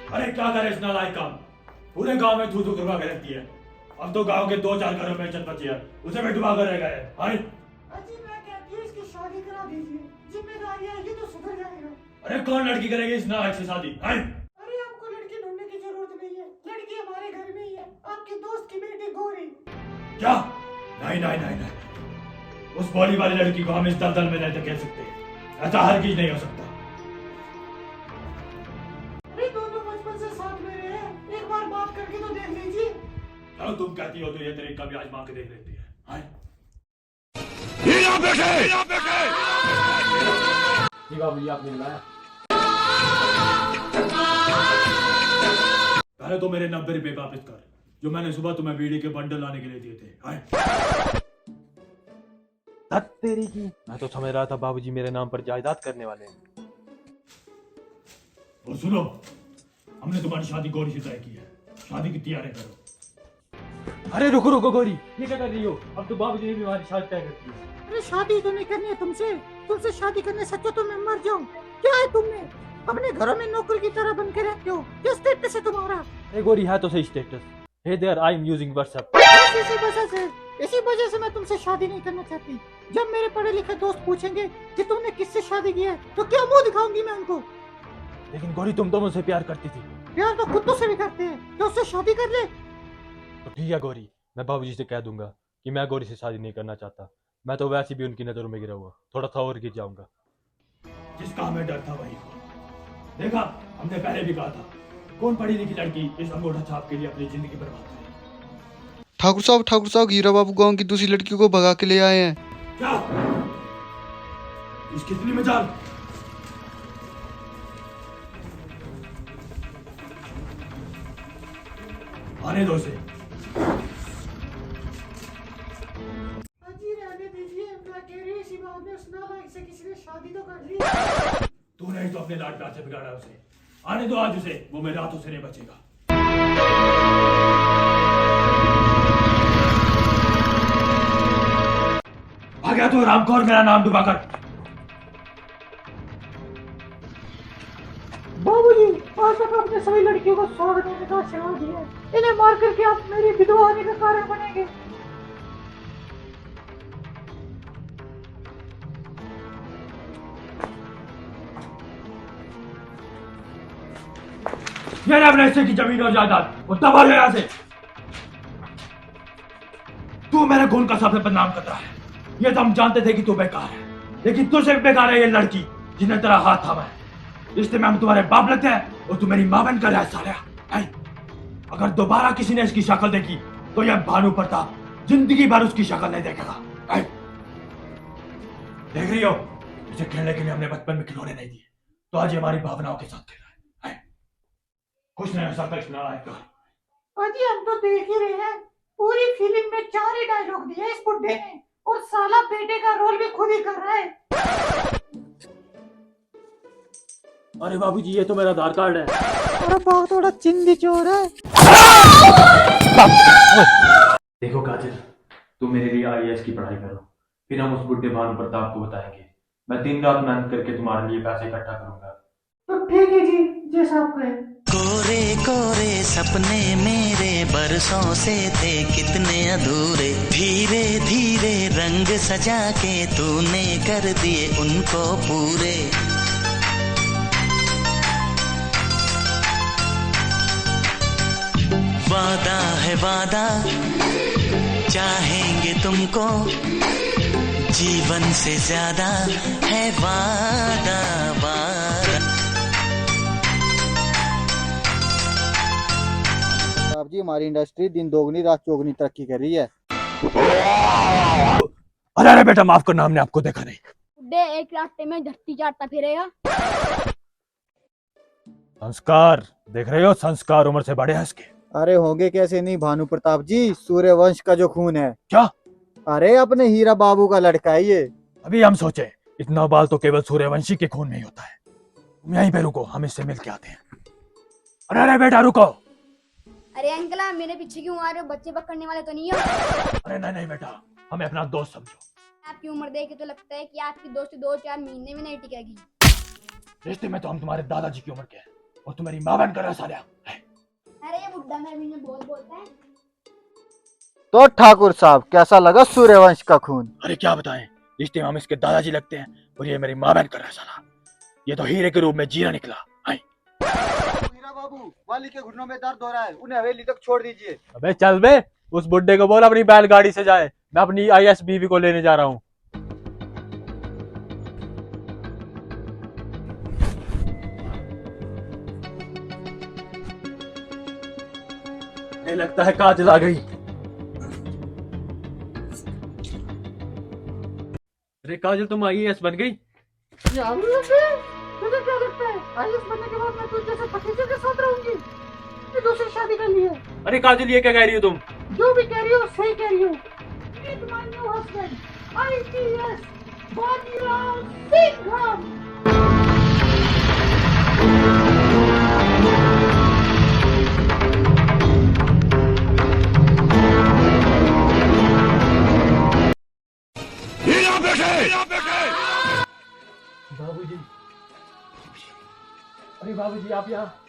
अरे क्या करे इस नालायक काम, पूरे गांव में थू थू करवा के रखती है। अब तो गांव के 2-4 घरों में इज्जत बची है, उसे भी डुबा कर रह गए। हाय अजी मैं कहती हूँ इसकी शादी करा दीजिए, जिम्मेदारी आएगी तो सुधर जाएगा। अरे कौन लड़की करेगी इस नालायक से शादी? हाय अरे आपको लड़की ढूंढने की जरूरत नहीं है, लड़की हमारे घर में ही है, आपके दोस्त की बेटी गौरी। क्या? नहीं नहीं नहीं नहीं, उस भोली वाली लड़की को हम इस दलदल में नहीं धकेल सकते। ऐसा हरगिज नहीं हो सकता। अरे दोनों बचपन से साथ में रहे हैं, एक बार बात करके तो देख लीजिए। चलो तुम कहती हो तो ये तरीका भी आजमा के देख लेती है। हाय जी बाबूजी आपने बुलाया। पहले तो मेरे 90 रुपए वापस कर, जो मैंने सुबह तुम्हें बीड़ी के बंडल लाने के लिए दिए थे। हाय धत तेरी की, मैं तो समझ रहा था बाबूजी मेरे नाम पर जायदाद करने वाले हैं। और सुनो, हमने तुम्हारी शादी गौरी से तय की है, शादी की तैयारी करो। अरे रुको रुको गौरी, ये क्या कर रही हो? अब तो बाबूजी ने भी हमारी शादी तय कर दी है। अरे शादी तो नहीं करनी है तुमसे, तुमसे शादी करने सच्चा तो मैं मर जाऊं। क्या है तुमने, अपने घरों में नौकर की तरह बन के रहते हो, क्या स्टेटस है तुम्हारा? अरे गौरी है तो सही status. Hey there I am using WhatsApp. इसी वजह से मैं तुमसे शादी नहीं करना चाहती। जब मेरे पढ़े लिखे दोस्त पूछेंगे कि तुमने किससे शादी की है, तो क्या मुंह दिखाऊंगी मैं उनको? लेकिन गौरी तुम तो मुझसे प्यार करती थी। प्यार तो कुत्तों से भी करते हैं, तो उससे शादी कर ले। तो ठीक है गौरी, मैं बाबूजी से कह दूंगा कि मैं गौरी से शादी नहीं करना चाहता। मैं तो वैसे भी उनकी नजरों में गिरा हुआ, थोड़ा सा और गिर जाऊंगा। जिसका हमें डर था वही हुआ। देखा, हमने पहले भी कहा था, कौन पढ़ी लिखी लड़की इस अंगूठा छाप के लिए अपनी जिंदगी बर्बाद करे। ठाकुर साहब हीरा बाबू गांव की दूसरी लड़की को भगा के ले आए हैं। क्या? इस कितनी मजाल? आने दो उसे। अजी रहने दीजिए, मैं कह रही हूँ इसी बात में उस नालायक से किसी ने शादी तो कर ली। तूने ही तो अपने लाड प्यार से बिगाड़ा उसे। आने दो आज उसे, वो मेरे हाथों से नहीं बचेगा। आ गया तो रामखोर, मेरा नाम डुबाकर। बाबूजी, आज तक आपने सभी लड़कियों को स्वागत होने का आशीर्वाद दिया, इन्हें मार करके आप मेरी विधवा होने का कारण बनेंगे। ये अपने हिस्से की जमीन और जायदाद, और तब आ गया यहाँ से। तू मेरे खून का सबसे बदनाम कर रहा है। ये तो हम जानते थे कि तू बेकार है, लेकिन तुझसे भी बेकार है ये लड़की जिन्हें तेरा हाथ थामा है। रिश्ते में हम तुम्हारे बाप लगते हैं और तू मेरी मां बनकर है सालिया। अगर दोबारा किसी ने इसकी शक्ल देखी तो यह भानु प्रताप जिंदगी भर उसकी शक्ल नहीं देखेगा। देख रही हो, इसे खेलने के लिए हमने बचपन में खिलौने नहीं दिए, तो आज ये हमारी भावनाओं के साथ खेल रहा है। कुछ नहीं हो सकता इस नालायक का। अजी हम तो देख ही रहे हैं, पूरी फिल्म में 4 ही डायलॉग दिए इस बुड्ढे ने, और साला बेटे का रोल भी खुद ही कर रहा है। अरे बाबूजी ये तो मेरा आधार कार्ड है। अरे बहुत थोड़ा चिंदी चोर है। देखो काजल, तुम मेरे लिए आईएएस की पढ़ाई करो, फिर हम उस बुढ़े भानु प्रताप को बताएंगे। मैं दिन रात मेहनत करके तुम्हारे लिए पैसे इकट्ठा करूंगा। तो ठीक है जी, जैसा आप कहें। कोरे कोरे सपने मेरे बरसों से थे कितने अधूरे, धीरे धीरे रंग सजा के तूने कर दिए उनको पूरे। वादा है वादा, चाहेंगे तुमको, जीवन से ज्यादा है वादा वादा। साहब जी, हमारी इंडस्ट्री दिन दोगुनी रात चौगुनी तरक्की कर रही है। अरे अरे बेटा माफ करना, हमने आपको देखा नहीं। बुड्ढे एक रास्ते में धरती चाटता फिरेगा। संस्कार देख रहे हो, संस्कार उम्र से बड़े हैं इसके। अरे होंगे कैसे नहीं भानु प्रताप जी, सूर्यवंश का जो खून है। क्या? अरे अपने हीरा बाबू का लड़का है ये। अभी हम सोचे इतना बाल तो केवल सूर्यवंशी के खून में ही होता है। तुम यहीं पे रुको, हम इससे मिल के आते हैं। अरे अरे बेटा रुको। अरे अंकल आप मेरे पीछे क्यों आ रहे हो? बच्चे पकड़ने वाले तो नहीं हो? अरे नहीं नहीं बेटा, हमें अपना दोस्त समझो। आपकी उम्र देख के तो लगता है कि आपकी दोस्ती 2-4 महीने में नहीं टिकेगी। रिश्ते में तो हम तुम्हारे दादाजी की उम्र के हैं, और तू मेरी मां बनकर रह सालिया। अरे ये बुड्ढा मेरे भी बहुत बोलता है। तो ठाकुर साहब कैसा लगा सूर्यवंश का खून? अरे क्या बताएं, रिश्ते में हम इसके दादाजी लगते हैं और ये मेरी मां बनकर रह साला। ये तो हीरे के रूप में जीना निकला। हाय हीरा बाबू, वाली के घुटनों में दर्द हो रहा है, उन्हें हवेली तक छोड़ दीजिए। अबे चल बे, उस बुड्ढे को बोल अपनी बैलगाड़ी से जाए, मैं अपनी आईएएस बीवी को लेने जा रहा हूँ। मुझे लगता है काजल आ गई। अरे काजल, तुम आईएएस बन गई? तुझे क्या लगता है आईएएस बनने के बाद मैं तुझ जैसे भतीजे के साथ रहूंगी? ये दूसरी शादी कर ली है। अरे काजल, ये क्या कह रही हो तुम? जो भी कह रही हो सही कह रही हो। Meet my new husband IPS Bajirao Singham. बाबूजी, अरे बाबूजी आप यहाँ?